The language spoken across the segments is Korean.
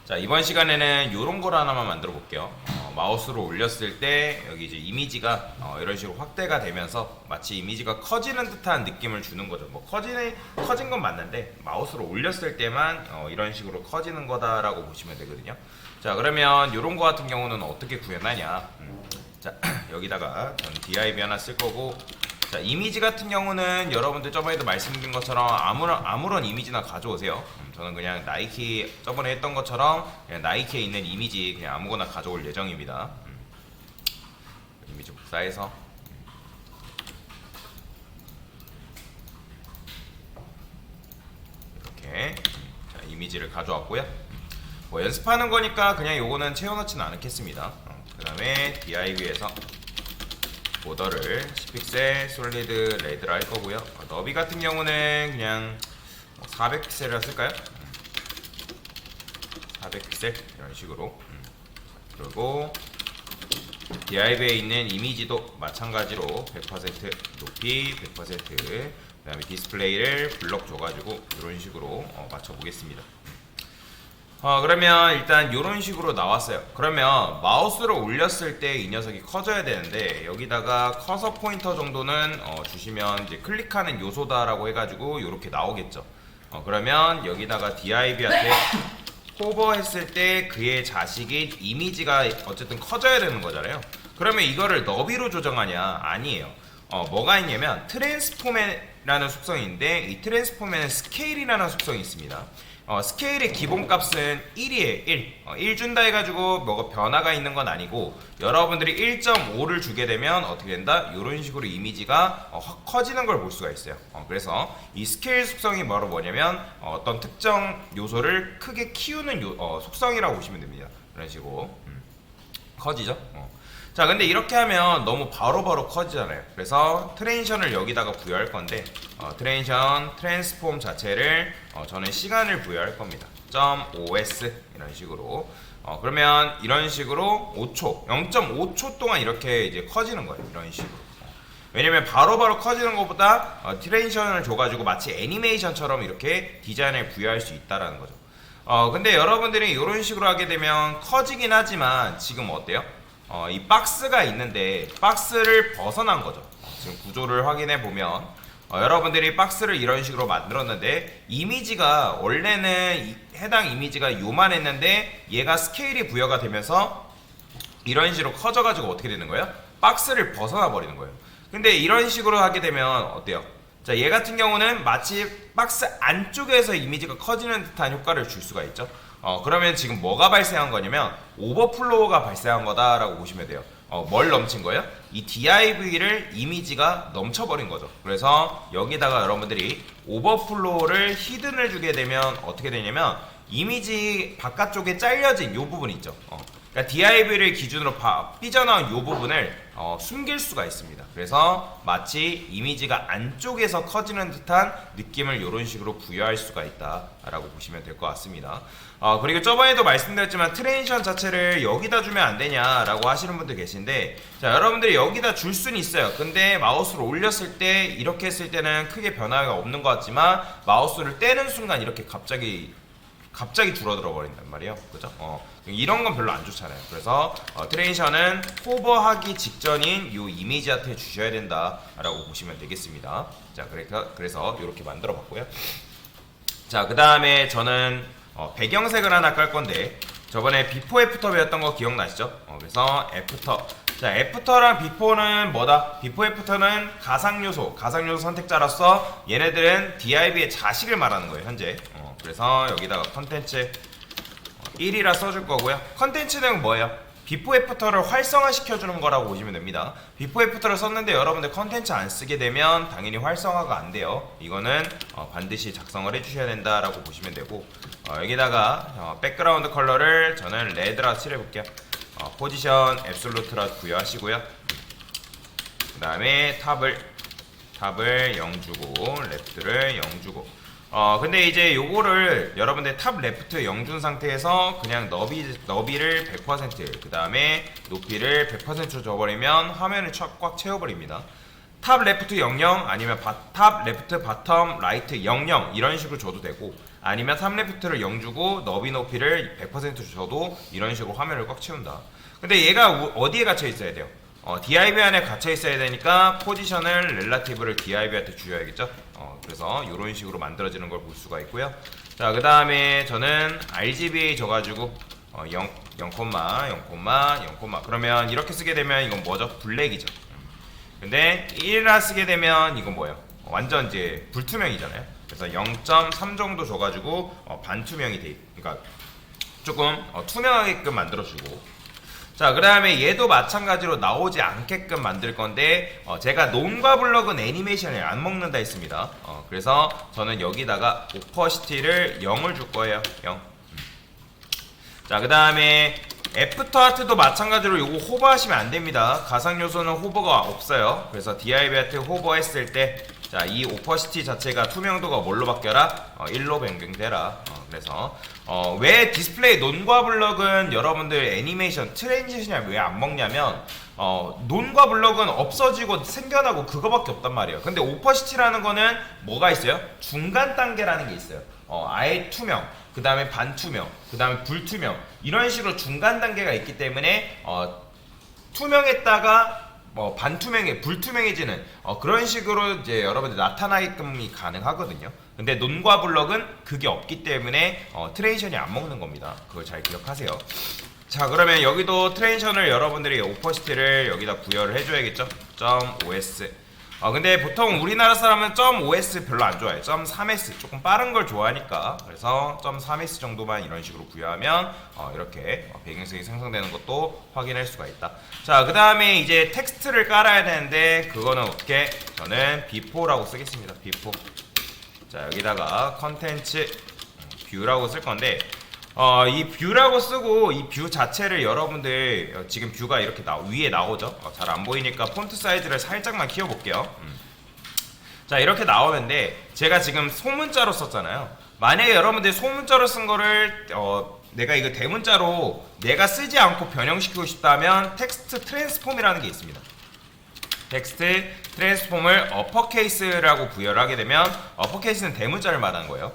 자, 이번 시간에는 이런 걸 하나만 만들어 볼게요. 마우스로 올렸을 때 여기 이제 이미지가 이런 식으로 확대가 되면서 마치 이미지가 커지는 듯한 느낌을 주는 거죠. 뭐 커진 건 맞는데 마우스로 올렸을 때만 이런 식으로 커지는 거다라고 보시면 되거든요. 자, 그러면 이런 거 같은 경우는 어떻게 구현하냐? 자, 여기다가 전 div 하나 쓸 거고, 자, 이미지 같은 경우는 여러분들 저번에도 말씀드린 것처럼 아무런 이미지나 가져오세요. 저는 그냥 나이키 저번에 했던 것처럼 그냥 나이키에 있는 이미지 그냥 아무거나 가져올 예정입니다. 이미지 복사해서 이렇게 자, 이미지를 가져왔고요. 뭐 연습하는 거니까 그냥 요거는 채워넣지는 않겠습니다. 그 다음에 div에서 보더를 10픽셀 솔리드 레드로 할 거고요. 너비 같은 경우는 그냥 400픽셀이라 쓸까요? 400픽셀 이런 식으로. 그리고 div에 있는 이미지도 마찬가지로 100% 높이 100% 그 다음에 디스플레이를 블럭 줘가지고 이런 식으로 맞춰 보겠습니다. 그러면 일단 이런 식으로 나왔어요. 그러면 마우스를 올렸을 때 이 녀석이 커져야 되는데, 여기다가 커서 포인터 정도는 주시면 이제 클릭하는 요소다라고 해가지고 이렇게 나오겠죠. 그러면 여기다가 div한테 호버 했을 때 그의 자식인 이미지가 어쨌든 커져야 되는 거잖아요. 그러면 이거를 너비로 조정하냐? 아니에요. 뭐가 있냐면 트랜스폼이라는 속성이 있는데, 이 트랜스폼에는 스케일이라는 속성이 있습니다. 스케일의 기본값은 1이에요. 1 준다 해가지고 뭐가 변화가 있는 건 아니고, 여러분들이 1.5를 주게 되면 어떻게 된다? 이런 식으로 이미지가 확 커지는 걸 볼 수가 있어요. 그래서 이 스케일 속성이 뭐냐면 어떤 특정 요소를 크게 키우는 속성이라고 보시면 됩니다. 이런 식으로 커지죠. 자, 근데 이렇게 하면 너무 바로바로 커지잖아요. 그래서 트랜지션을 여기다가 부여할 건데, 트랜지션 트랜스폼 자체를 저는 시간을 부여할 겁니다. .os 이런 식으로. 그러면 이런 식으로 5초, 0.5초 동안 이렇게 이제 커지는 거예요. 이런 식으로. 왜냐면 바로바로 커지는 것보다 트랜지션을 줘가지고 마치 애니메이션처럼 이렇게 디자인을 부여할 수 있다라는 거죠. 근데 여러분들이 이런 식으로 하게 되면 커지긴 하지만 지금 어때요? 이 박스가 있는데 박스를 벗어난 거죠. 지금 구조를 확인해 보면 여러분들이 박스를 이런 식으로 만들었는데, 이미지가 원래는 해당 이미지가 요만했는데 얘가 스케일이 부여가 되면서 이런 식으로 커져가지고 어떻게 되는 거예요? 박스를 벗어나 버리는 거예요. 근데 이런 식으로 하게 되면 어때요? 자, 얘 같은 경우는 마치 박스 안쪽에서 이미지가 커지는 듯한 효과를 줄 수가 있죠. 그러면 지금 뭐가 발생한 거냐면 오버플로우가 발생한 거다라고 보시면 돼요. 뭘 넘친 거예요? 이 div를 이미지가 넘쳐버린 거죠. 그래서 여기다가 여러분들이 오버플로우를 히든을 주게 되면 어떻게 되냐면 이미지 바깥쪽에 잘려진 이 부분 있죠. 그러니까 div를 기준으로 삐져나온 이 부분을 숨길 수가 있습니다. 그래서 마치 이미지가 안쪽에서 커지는 듯한 느낌을 이런 식으로 부여할 수가 있다라고 보시면 될 것 같습니다. 그리고 저번에도 말씀드렸지만 트랜지션 자체를 여기다 주면 안 되냐라고 하시는 분들 계신데, 자, 여러분들이 여기다 줄 수는 있어요. 근데 마우스를 올렸을 때 이렇게 했을 때는 크게 변화가 없는 것 같지만 마우스를 떼는 순간 이렇게 갑자기 줄어들어 버린단 말이에요. 그죠? 이런 건 별로 안 좋잖아요. 그래서 트랜지션은 호버하기 직전인 이 이미지한테 주셔야 된다라고 보시면 되겠습니다. 자, 그래서 이렇게 만들어 봤고요. 자, 그 다음에 저는 배경색을 하나 깔 건데, 저번에 비포 애프터 배웠던 거 기억나시죠? 그래서 애프터. 자, 애프터랑 비포는 뭐다? 비포 애프터는 가상요소 선택자로서 얘네들은 div의 자식을 말하는 거예요, 현재. 그래서 여기다가 컨텐츠 1이라 써줄 거고요. 컨텐츠는 뭐예요? 비포 애프터를 활성화 시켜주는 거라고 보시면 됩니다. 비포 애프터를 썼는데 여러분들 컨텐츠 안 쓰게 되면 당연히 활성화가 안 돼요. 이거는 반드시 작성을 해주셔야 된다라고 보시면 되고, 여기다가 백그라운드 컬러를 저는 레드라 칠해볼게요. 포지션 앱솔루트라 부여하시고요. 그 다음에 탑을 0 주고 레프트를 0 주고. 근데 이제 요거를 여러분들 탑 레프트 0 준 상태에서 그냥 너비를 100%, 그 다음에 높이를 100% 줘버리면 화면을 꽉 채워버립니다. 탑 레프트 00 아니면 탑 레프트 바텀 라이트 00 이런 식으로 줘도 되고, 아니면 3레프트를 0 주고 너비 높이를 100% 줘도 이런 식으로 화면을 꽉 채운다. 근데 얘가 어디에 갇혀 있어야 돼요? DIB 안에 갇혀 있어야 되니까 포지션을 렐라티브를 DIB한테 주어야겠죠. 그래서 이런 식으로 만들어지는 걸 볼 수가 있고요. 자, 그 다음에 저는 RGBA 줘가지고 0, 0, 0, 그러면 이렇게 쓰게 되면 이건 뭐죠? 블랙이죠. 근데 1이라 쓰게 되면 이건 뭐예요? 완전 이제 불투명이잖아요. 그래서 0.3 정도 줘가지고 반투명이 돼. 그러니까 조금 투명하게끔 만들어주고. 자, 그 다음에 얘도 마찬가지로 나오지 않게끔 만들 건데 제가 논과 블럭은 애니메이션을 안 먹는다 했습니다. 그래서 저는 여기다가 오퍼시티를 0을 줄 거예요. 0. 자, 그 다음에 애프터 하트도 마찬가지로 요거 호버하시면 안 됩니다. 가상 요소는 호버가 없어요. 그래서 DIB 하트 호버했을 때 자, 이 오퍼시티 자체가 투명도가 뭘로 바뀌어라? 1로 변경되라. 그래서 왜 디스플레이 논과 블럭은 여러분들 애니메이션 트랜지션이 왜 안 먹냐면 논과 블럭은 없어지고 생겨나고 그거밖에 없단 말이에요. 근데 오퍼시티라는 거는 뭐가 있어요? 중간 단계라는 게 있어요. 아예 투명, 그 다음에 반투명, 그 다음에 불투명, 이런 식으로 중간 단계가 있기 때문에 투명했다가 반투명해 불투명해지는 그런 식으로 이제 여러분들 나타나게끔이 가능하거든요. 근데 논과 블럭은 그게 없기 때문에 트랜지션이 안 먹는 겁니다. 그걸 잘 기억하세요. 자, 그러면 여기도 트랜지션을 여러분들이 오퍼시티를 여기다 부여를 해줘야겠죠. .os. 근데 보통 우리나라 사람은 .os 별로 안 좋아해요. .3s 조금 빠른 걸 좋아하니까. 그래서 .3s 정도만 이런 식으로 부여하면 이렇게 배경색이 생성되는 것도 확인할 수가 있다. 자, 그 다음에 이제 텍스트를 깔아야 되는데 그거는 어떻게? 저는 before라고 쓰겠습니다. before. 자, 여기다가 컨텐츠 뷰라고 쓸 건데 이 뷰라고 쓰고 이 뷰 자체를 여러분들 지금 뷰가 이렇게 위에 나오죠. 잘 안 보이니까 폰트 사이즈를 살짝만 키워볼게요. 자, 이렇게 나오는데 제가 지금 소문자로 썼잖아요. 만약에 여러분들 소문자로 쓴 거를 내가 이거 대문자로 내가 쓰지 않고 변형시키고 싶다면 텍스트 트랜스폼이라는 게 있습니다. 텍스트 트랜스폼을 어퍼케이스라고 부여를 하게 되면 어퍼케이스는 대문자를 말하는 거예요.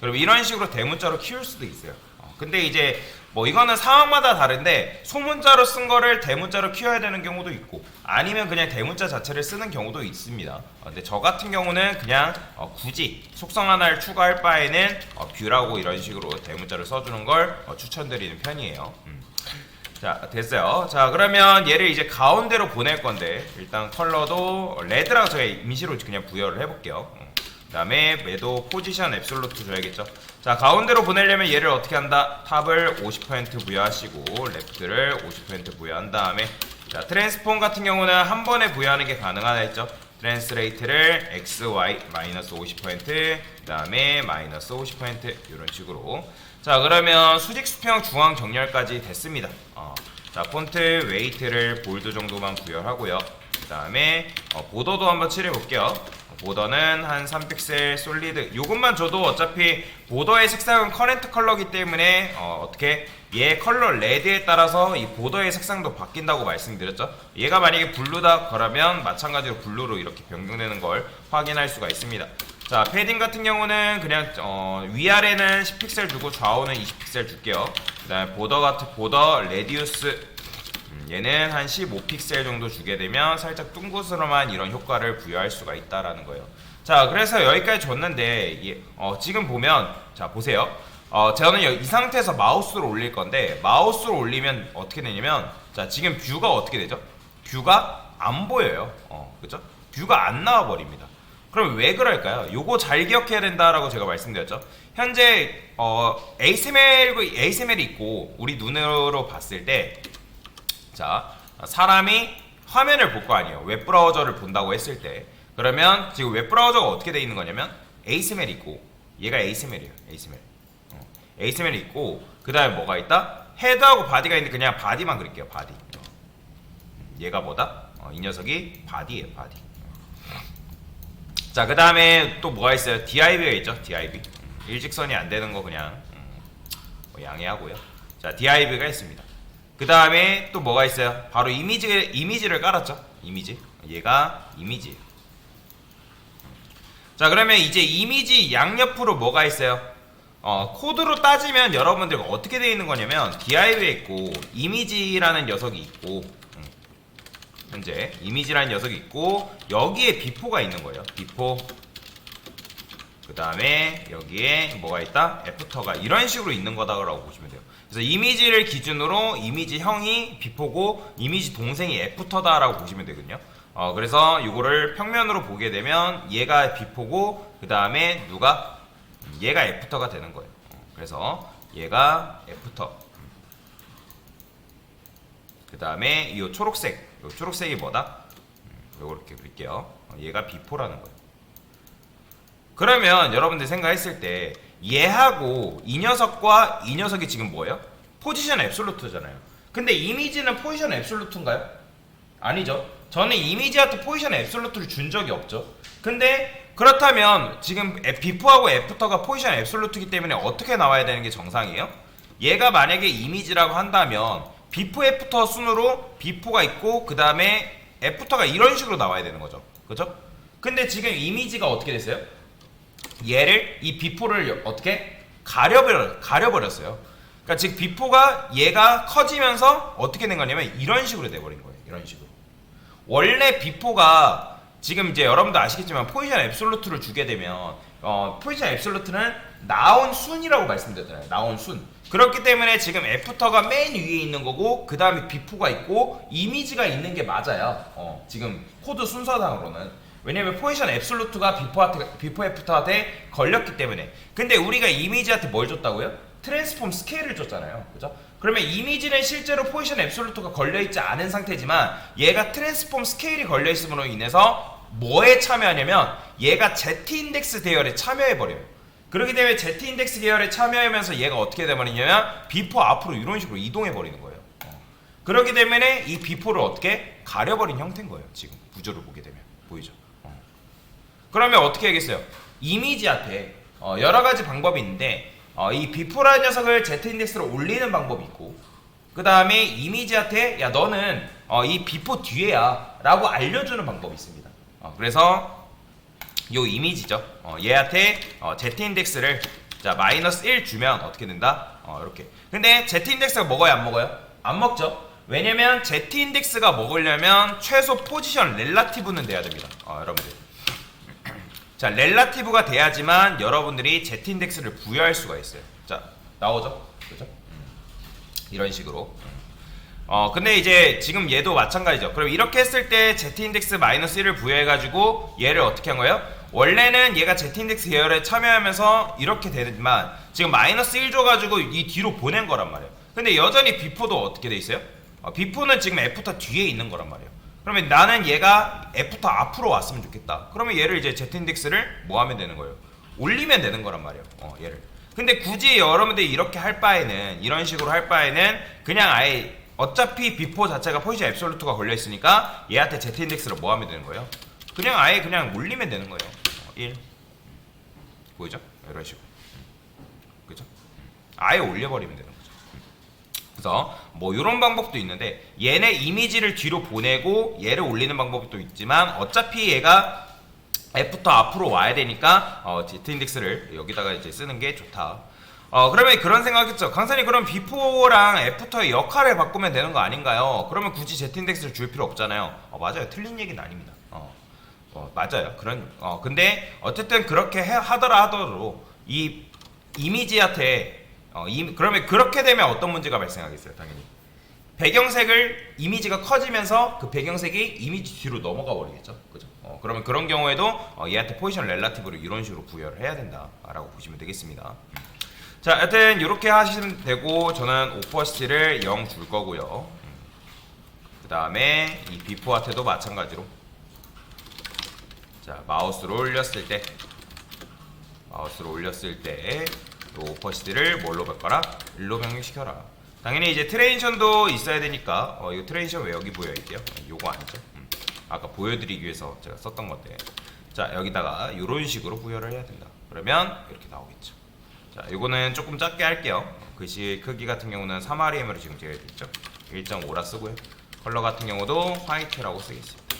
그럼 이런 식으로 대문자로 키울 수도 있어요. 근데 이제 뭐 이거는 상황마다 다른데 소문자로 쓴 거를 대문자로 키워야 되는 경우도 있고 아니면 그냥 대문자 자체를 쓰는 경우도 있습니다. 근데 저 같은 경우는 그냥 굳이 속성 하나를 추가할 바에는 뷰라고 이런 식으로 대문자를 써주는 걸 추천드리는 편이에요. 자, 됐어요. 자, 그러면 얘를 이제 가운데로 보낼 건데 일단 컬러도 레드라고 제가 임시로 그냥 부여를 해볼게요. 그 다음에 매도 포지션 앱솔루트 줘야겠죠. 자, 가운데로 보내려면 얘를 어떻게 한다? 탑을 50% 부여하시고 레프트를 50% 부여한 다음에 자, 트랜스폼 같은 경우는 한 번에 부여하는 게 가능하다 했죠. 트랜스레이트를 x, y 마이너스 50%, 그 다음에 마이너스 50% 이런 식으로. 자, 그러면 수직 수평 중앙 정렬까지 됐습니다. 자, 폰트 웨이트를 볼드 정도만 부여하고요. 그 다음에 보더도 한번 칠해 볼게요. 보더는 한 3픽셀 솔리드 요것만 줘도 어차피 보더의 색상은 커렌트 컬러기 때문에 어떻게 얘 컬러 레드에 따라서 이 보더의 색상도 바뀐다고 말씀드렸죠. 얘가 만약에 블루다 그러면 마찬가지로 블루로 이렇게 변경되는 걸 확인할 수가 있습니다. 자, 패딩 같은 경우는 그냥 위아래는 10픽셀 주고 좌우는 20픽셀 줄게요. 그 다음에 보더 레디우스 얘는 한 15픽셀 정도 주게 되면 살짝 둥그스름한 이런 효과를 부여할 수가 있다라는 거예요. 자, 그래서 여기까지 줬는데 지금 보면 자, 보세요. 저는 이 상태에서 마우스로 올릴 건데 마우스로 올리면 어떻게 되냐면 자, 지금 뷰가 어떻게 되죠? 뷰가 안 보여요. 그죠? 뷰가 안 나와 버립니다. 그럼 왜 그럴까요? 요거 잘 기억해야 된다라고 제가 말씀드렸죠. 현재 ASML이 있고 우리 눈으로 봤을 때 자, 사람이 화면을 볼 거 아니에요. 웹브라우저를 본다고 했을 때. 그러면 지금 웹브라우저가 어떻게 돼 있는 거냐면 ASML이 있고 얘가 ASML이에요. ASML이 있고 그 다음에 뭐가 있다? 헤드하고 바디가 있는데 그냥 바디만 그릴게요. 바디. 얘가 뭐다? 이 녀석이 바디예요. 바디. 자, 그 다음에 또 뭐가 있어요? DIB가 있죠. DIB. 일직선이 안 되는 거 그냥 양해하고요. 자, DIB가 있습니다. 그 다음에 또 뭐가 있어요? 바로 이미지를 깔았죠. 이미지. 얘가 이미지예요. 자, 그러면 이제 이미지 양옆으로 뭐가 있어요? 코드로 따지면 여러분들 어떻게 되어 있는 거냐면 div에 있고 이미지라는 녀석이 있고 현재 이미지라는 녀석이 있고 여기에 비포가 있는 거예요. 비포 그 다음에 여기에 뭐가 있다? 애프터가 이런 식으로 있는 거다라고 보시면 돼요. 그래서 이미지를 기준으로 이미지 형이 비포고 이미지 동생이 애프터다라고 보시면 되거든요. 그래서 이거를 평면으로 보게 되면 얘가 비포고 그 다음에 누가? 얘가 애프터가 되는 거예요. 그래서 얘가 애프터 그 다음에 이 초록색 요 초록색이 뭐다? 요거 이렇게 그릴게요. 얘가 비포라는 거예요. 그러면 여러분들 생각했을 때 얘하고 이 녀석과 이 녀석이 지금 뭐예요? 포지션 앱솔루트잖아요. 근데 이미지는 포지션 앱솔루트인가요? 아니죠. 저는 이미지한테 포지션 앱솔루트를 준 적이 없죠. 근데 그렇다면 지금 비포하고 애프터가 포지션 앱솔루트이기 때문에 어떻게 나와야 되는 게 정상이에요? 얘가 만약에 이미지라고 한다면 비포 애프터 순으로 비포가 있고 그 다음에 애프터가 이런 식으로 나와야 되는 거죠. 그죠? 근데 지금 이미지가 어떻게 됐어요? 얘를 이 비포를 어떻게 가려버렸어요. 그러니까 즉 비포가 얘가 커지면서 어떻게 된 거냐면 이런 식으로 돼버린 거예요. 이런 식으로. 원래 비포가 지금 이제 여러분도 아시겠지만 포지션 앱솔루트를 주게 되면 포지션 앱솔루트는 나온 순이라고 말씀드렸잖아요. 나온 순. 그렇기 때문에 지금 애프터가 맨 위에 있는 거고 그 다음에 비포가 있고 이미지가 있는 게 맞아요. 지금 코드 순서상으로는. 왜냐면 포지션 앱솔루트가 비포 애프터한테 걸렸기 때문에. 근데 우리가 이미지한테 뭘 줬다고요? 트랜스폼 스케일을 줬잖아요. 그죠? 그러면 이미지는 실제로 포지션 앱솔루트가 걸려있지 않은 상태지만 얘가 트랜스폼 스케일이 걸려있음으로 인해서 뭐에 참여하냐면 얘가 Z인덱스 계열에 참여해버려요. 그렇기 때문에 Z인덱스 계열에 참여하면서 얘가 어떻게 돼버리냐면 비포 앞으로 이런 식으로 이동해버리는 거예요. 그렇기 때문에 이 비포를 어떻게 가려버린 형태인 거예요. 지금 구조를 보게 되면. 보이죠? 그러면 어떻게 하겠어요? 이미지한테 여러가지 방법이 있는데 이 비포라는 녀석을 Z인덱스로 올리는 방법이 있고 그 다음에 이미지한테 야 너는 이 비포 뒤에야 라고 알려주는 방법이 있습니다. 그래서 요 이미지죠. 얘한테 Z인덱스를 자 마이너스 1 주면 어떻게 된다? 이렇게. 근데 Z인덱스가 먹어요? 안 먹어요? 안 먹죠. 왜냐면 Z인덱스가 먹으려면 최소 포지션 렐라티브는 돼야 됩니다. 여러분들. 자, 렐라티브가 돼야지만 여러분들이 Z인덱스를 부여할 수가 있어요. 자, 나오죠? 그죠? 이런 식으로. 근데 이제 지금 얘도 마찬가지죠. 그럼 이렇게 했을 때 Z인덱스 마이너스 1을 부여해가지고 얘를 어떻게 한 거예요? 원래는 얘가 Z인덱스 계열에 참여하면서 이렇게 되지만 지금 마이너스 1 줘가지고 이 뒤로 보낸 거란 말이에요. 근데 여전히 비포도 어떻게 돼 있어요? 비포는 지금 애프터 뒤에 있는 거란 말이에요. 그러면 나는 얘가 애프터 앞으로 왔으면 좋겠다. 그러면 얘를 이제 Z인덱스를 뭐 하면 되는 거예요? 올리면 되는 거란 말이에요. 얘를. 근데 굳이 여러분들이 이렇게 할 바에는 이런 식으로 할 바에는 그냥 아예 어차피 비포 자체가 포지션 앱솔루트가 걸려 있으니까 얘한테 Z인덱스를 뭐 하면 되는 거예요? 그냥 아예 그냥 올리면 되는 거예요. 1 보이죠? 이런 식으로. 그죠? 아예 올려버리면 되는 거죠. 그래서 뭐 이런 방법도 있는데 얘네 이미지를 뒤로 보내고 얘를 올리는 방법도 있지만 어차피 얘가 애프터 앞으로 와야 되니까 Z인덱스를 여기다가 이제 쓰는 게 좋다. 그러면 그런 생각했죠. 강사님 그럼 비포랑 애프터의 역할을 바꾸면 되는 거 아닌가요? 그러면 굳이 Z인덱스를 줄 필요 없잖아요. 맞아요. 틀린 얘기는 아닙니다. 맞아요. 근데 어쨌든 그렇게 하더라도 이 이미지한테 그러면 그렇게 되면 어떤 문제가 발생하겠어요? 당연히 배경색을 이미지가 커지면서 그 배경색이 이미지 뒤로 넘어가 버리겠죠. 그죠? 그러면 그런 경우에도 얘한테 포지션 렐라티브를 이런 식으로 부여를 해야 된다라고 보시면 되겠습니다. 자, 하여튼 이렇게 하시면 되고 저는 오퍼시티를 0 줄 거고요. 그 다음에 이 비포한테도 마찬가지로 자 마우스로 올렸을 때 또 오퍼시티를 뭘로 바꿔라? 1로 변경시켜라. 당연히 이제 트레인션도 있어야 되니까 이거 트레인션 왜 여기 보여있게요? 요거 아니죠? 아까 보여드리기 위해서 제가 썼던 건데 자 여기다가 이런 식으로 부여를 해야 된다. 그러면 이렇게 나오겠죠. 자 요거는 조금 작게 할게요. 글씨 크기 같은 경우는 3REM으로 지금 제가 있죠. 1.5라 쓰고요. 컬러 같은 경우도 화이트라고 쓰겠습니다.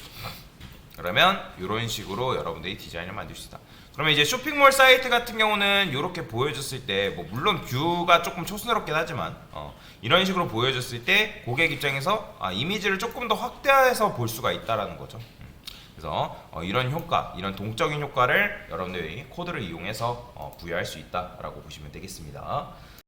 그러면 이런 식으로 여러분들이 디자인을 만들 수 있다. 그러면 이제 쇼핑몰 사이트 같은 경우는 이렇게 보여줬을 때 뭐 물론 뷰가 조금 촌스럽긴 하지만 이런 식으로 보여줬을 때 고객 입장에서 이미지를 조금 더 확대해서 볼 수가 있다라는 거죠. 그래서 이런 효과, 이런 동적인 효과를 여러분들이 코드를 이용해서 부여할 수 있다라고 보시면 되겠습니다.